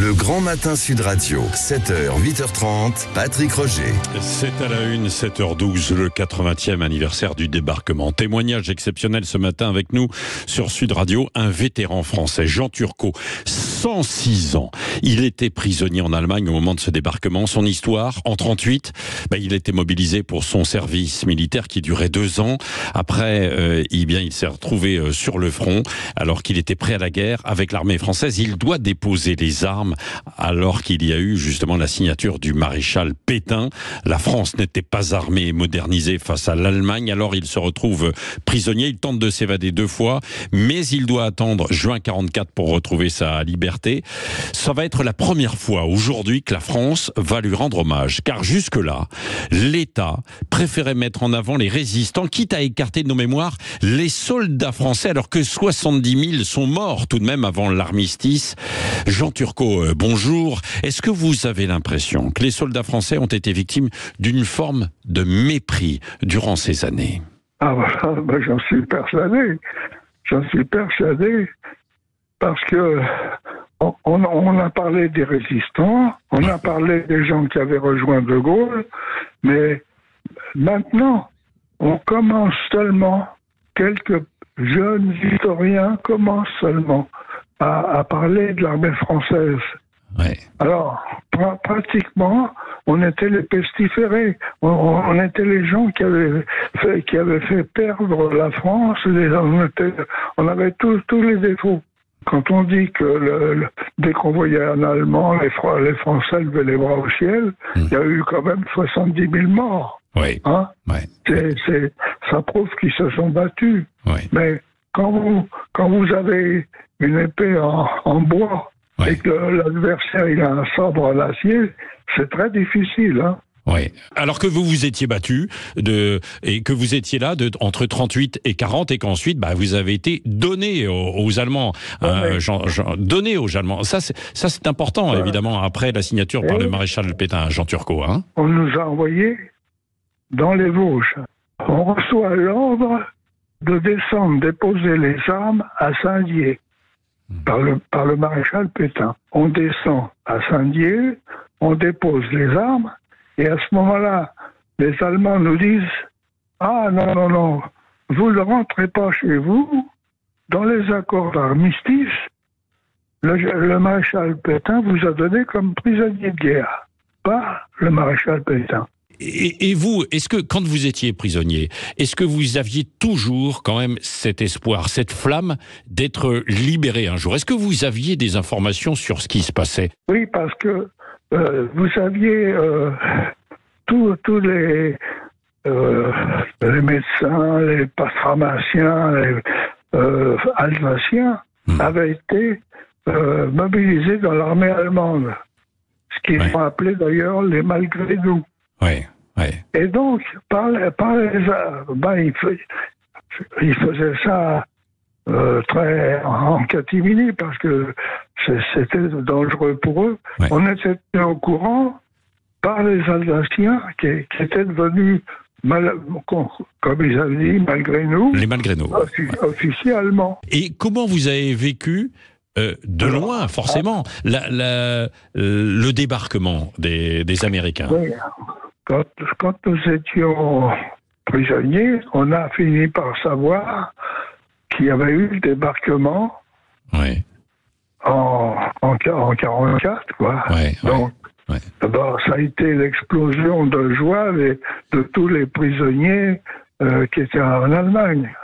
Le Grand Matin Sud Radio, 7h, 8h30, Patrick Roger. C'est à la une, 7h12, le 80e anniversaire du débarquement. Témoignage exceptionnel ce matin avec nous sur Sud Radio, un vétéran français, Jean Turcot, 106 ans. Il était prisonnier en Allemagne au moment de ce débarquement. Son histoire, en 38, il était mobilisé pour son service militaire qui durait 2 ans. Après, il s'est retrouvé sur le front alors qu'il était prêt à la guerre avec l'armée française. Il doit déposer les armes alors qu'il y a eu justement la signature du maréchal Pétain. La France n'était pas armée et modernisée face à l'Allemagne, alors il se retrouve prisonnier. Il tente de s'évader 2 fois, mais il doit attendre juin 44 pour retrouver sa liberté. Ça va être la première fois aujourd'hui que la France va lui rendre hommage, car jusque-là, l'État préférait mettre en avant les résistants, quitte à écarter de nos mémoires les soldats français, alors que 70 000 sont morts tout de même avant l'armistice. Jean Turcot, bonjour. Est-ce que vous avez l'impression que les soldats français ont été victimes d'une forme de mépris durant ces années ? J'en suis persuadé. Parce que on a parlé des résistants, on a parlé des gens qui avaient rejoint De Gaulle, mais maintenant, on commence seulement, quelques jeunes historiens commencent seulement à parler de l'armée française. Ouais. Alors, pratiquement, on était les pestiférés. On était les gens qui avaient fait perdre la France. On avait tous les défauts. Quand on dit que dès qu'on voyait un Allemand, les Français levaient les bras au ciel, il y a eu quand même 70 000 morts. Oui. Hein? Ouais. Ça prouve qu'ils se sont battus. Ouais. Mais quand vous avez une épée en bois, ouais, et que l'adversaire il a un sabre en acier, c'est très difficile. Hein. Oui. Alors que vous vous étiez battu et que vous étiez là entre 38 et 40 et qu'ensuite vous avez été donné aux Allemands, donné aux Allemands. Ça c'est important évidemment après la signature par le maréchal Pétain, Jean Turcot. Hein. On nous a envoyés dans les Vosges. On reçoit l'ordre de descendre déposer les armes à Saint-Dié par le maréchal Pétain. On descend à Saint-Dié, on dépose les armes. Et à ce moment-là, les Allemands nous disent « Ah non, vous ne rentrez pas chez vous. Dans les accords d'armistice, le maréchal Pétain vous a donné comme prisonnier de guerre, pas le maréchal Pétain. » Et vous, est-ce que quand vous étiez prisonnier, est-ce que vous aviez toujours quand même cet espoir, cette flamme d'être libéré un jour ? Est-ce que vous aviez des informations sur ce qui se passait ? Oui, parce que vous aviez tous les médecins, les pharmaciens, les alsaciens avaient été mobilisés dans l'armée allemande, ce qu'ils ont appelé d'ailleurs les malgré nous. Oui. Et donc, ils faisaient ça très en catimini parce que c'était dangereux pour eux. Ouais. On était au courant par les Alsaciens qui étaient devenus, comme ils avaient dit, malgré nous, les malgré nous, officiers allemands. Et comment vous avez vécu de loin, forcément, le débarquement des Américains ? Oui. Quand nous étions prisonniers, on a fini par savoir qu'il y avait eu le débarquement en 44, quoi. Donc, ça a été l'explosion de joie de tous les prisonniers qui étaient en Allemagne.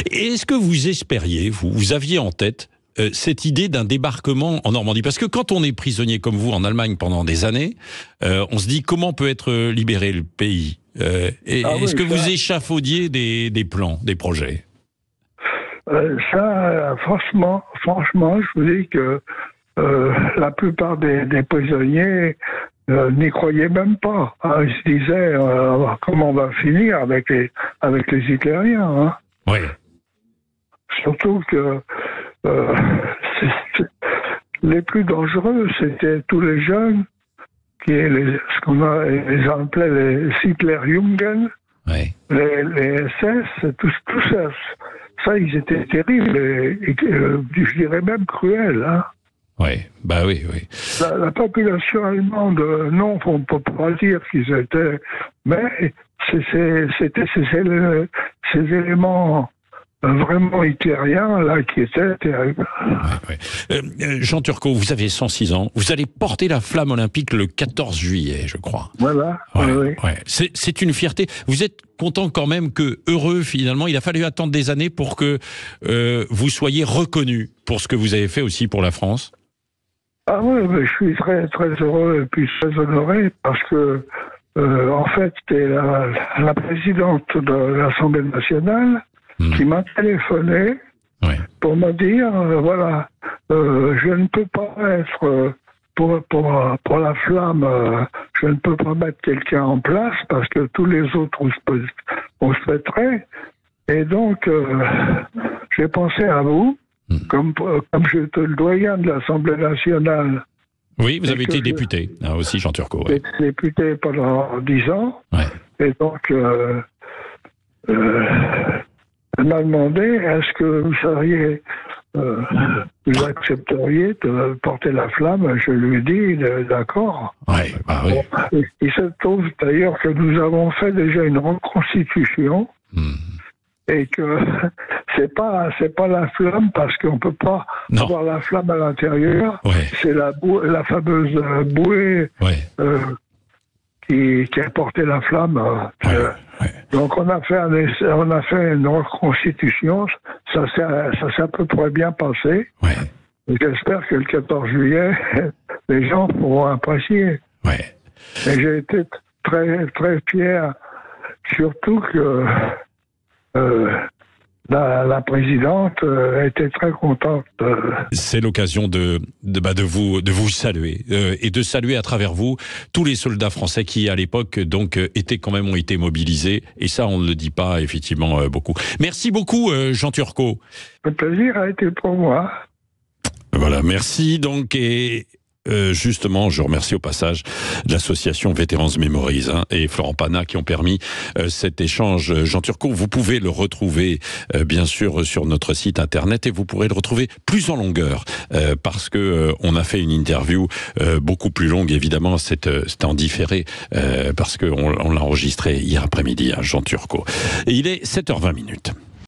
Et est-ce que vous espériez, vous aviez en tête cette idée d'un débarquement en Normandie? Parce que quand on est prisonnier comme vous en Allemagne pendant des années, on se dit comment peut être libéré le pays. Est-ce que vous échafaudiez des plans, des projets? Franchement, je vous dis que la plupart des prisonniers n'y croyaient même pas. Ils se disaient comment on va finir avec les Hitlériens. Hein. Oui. Surtout que les plus dangereux, c'était tous les jeunes ce qu'on appelait les Hitlerjungen, les SS, tout ça. Ça, ils étaient terribles, et je dirais même cruels. Hein. Ouais, bah oui. La population allemande, non, on ne peut pas dire qu'ils étaient... Mais c'était ces éléments vraiment hitlériens, là, qui étaient terribles. Jean Turcot, vous avez 106 ans. Vous allez porter la flamme olympique le 14 juillet, je crois. Voilà. Ouais. C'est une fierté. Vous êtes content quand même heureux, finalement. Il a fallu attendre des années pour que vous soyez reconnu pour ce que vous avez fait aussi pour la France. Ah oui, mais je suis très, très heureux et puis très honoré parce que, en fait, c'était la présidente de l'Assemblée nationale qui m'a téléphoné pour me dire, voilà, je ne peux pas être, pour la flamme, je ne peux pas mettre quelqu'un en place parce que tous les autres, on se pèterait. Et donc, j'ai pensé à vous. Comme j'étais le doyen de l'Assemblée nationale. Oui, vous avez été député, aussi, Jean Turcot. J'ai été député pendant 10 ans. Et donc, elle m'a demandé, est-ce que vous accepteriez de porter la flamme? Je lui ai dit, d'accord. Il se trouve d'ailleurs que nous avons fait déjà une reconstitution. Et que c'est pas la flamme parce qu'on peut pas avoir la flamme à l'intérieur. C'est la fameuse bouée qui a porté la flamme. Donc on a fait une reconstitution. Ça s'est à peu près bien passé. Et j'espère que le 14 juillet, les gens pourront apprécier. Et j'ai été très très fier, surtout que la présidente était très contente. C'est l'occasion de vous saluer et de saluer à travers vous tous les soldats français qui à l'époque donc ont été mobilisés, et ça on ne le dit pas effectivement beaucoup. Merci beaucoup Jean Turcot. Le plaisir a été pour moi. Voilà, merci donc. Et justement, je remercie au passage l'association Veterans Memories et Florent Pana qui ont permis cet échange. Jean Turcot, vous pouvez le retrouver bien sûr sur notre site internet, et vous pourrez le retrouver plus en longueur parce que on a fait une interview beaucoup plus longue. Évidemment, c'était en différé parce qu'on l'a enregistré hier après-midi, Jean Turcot. Et il est 7h20.